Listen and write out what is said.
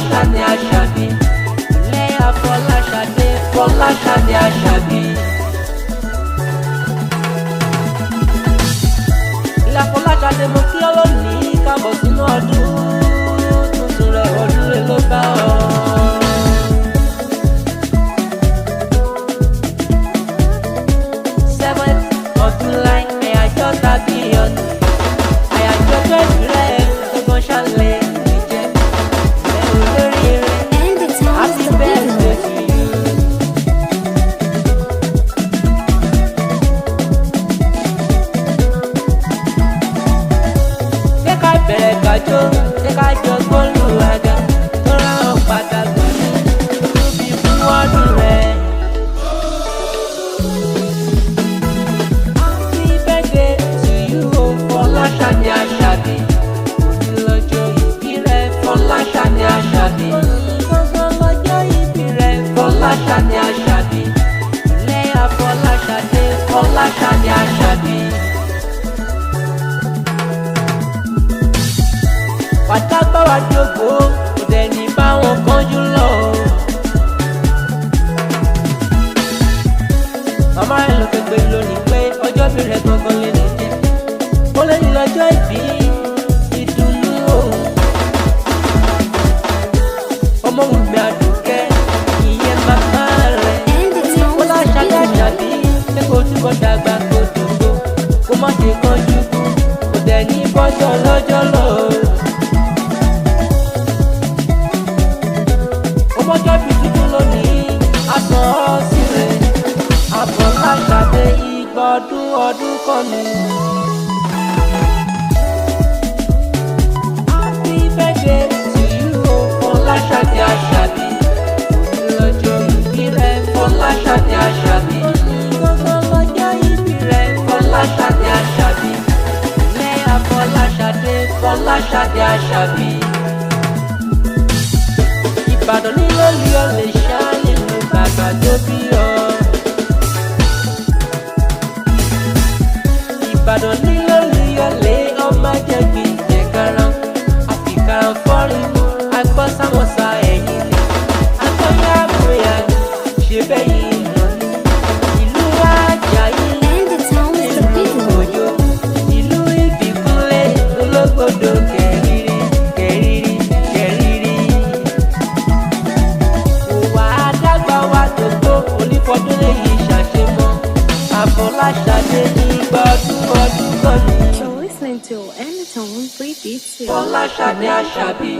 Fọláṣadé Àṣàbí. Ilé Fọláṣadé, Fọláṣadé Àṣàbí. Ilé Fọláṣadé mo kí ọ lónìí káàbọ̀ sínú ọdún tuntun rẹ̀, ọdún rẹ̀ ló bá ọ. Ọdún láì àyájọ́ tàbí ọdún, àyájọ́ tó ìbílẹ̀ gbọ́n ṣàlẹ̀ ìjẹ́ ẹ̀ olórí rẹ̀. Happy birthday to you. Ṣé ká bẹ̀rẹ̀ kájọ́, ṣé ká jọ gbọ́lù àga tó ráhùn padà gbọ́dọ̀ tó fi fún ọdún rẹ̀. Fọláṣadé Àṣàbí, lọ́jọ́ ìbí rẹ̀ Fọláṣadé Àṣàbí, lọ́jọ́ ìbí rẹ̀ Fọláṣadé Àṣàbí, ilé Fọláṣadé, Fọláṣadé Àṣàbí. Pàtàkì jókòó, kò dẹ̀ ní báwọn kánjú lọ. Màmá rẹ̀ ló pépé lónìí pé ọjọ́ bí rẹ̀ gangan lè ní jẹ́. Ó lé ní lọ́jọ́ ìbí ìdùnnú o. Ọmọ Wùmí Àdùkẹ́ ìyẹn màmá rẹ̀. Fọláṣadé Àṣàbí pé kó túbọ̀ dàgbà kó dògbò, kó má ṣe kánjú kú, kò dẹ̀ ní bọ́jọ́ lọ́jọ́ lọ. Ọmọjọ́ bí tuntun lónìí, a sàn ọ́ sílẹ̀. Fọláṣadé ìgbà ọdún kan ni. Fọláṣadé Àṣàbí, lọ́jọ́ ìbí rẹ̀ Fọláṣadé Àṣàbí, lọ́jọ́ ìbí rẹ̀ Fọláṣadé Àṣàbí, ilé Fọláṣadé, Fọláṣadé Àṣàbí. Ìbàdàn nílò lè ṣá nínú bàbá tó bí ọ. Ìbàdàn nílò lè ọmọ jẹ̀bi jẹ̀karan, àfikàràn fọ́rin mú. Agbọ́sámọ́sá ẹ̀yìn ni agbọ́yá bóyá ṣe bẹ́yìn lọ ní ìlú Àjàyí, ìlú Òjó, ìlú Ìbíkúnlé, Ológbòdò kẹ̀rìírí kẹ̀rìírí kẹ̀rìírí. Òwà àdàgbà wa tó tó onífọdún lèyí ṣàṣemọ́. Fọláṣadé ní gbọ́dún ọdún kan ní. You're listening to Anytone 3 Beats. Fọláṣadé Àṣàbí.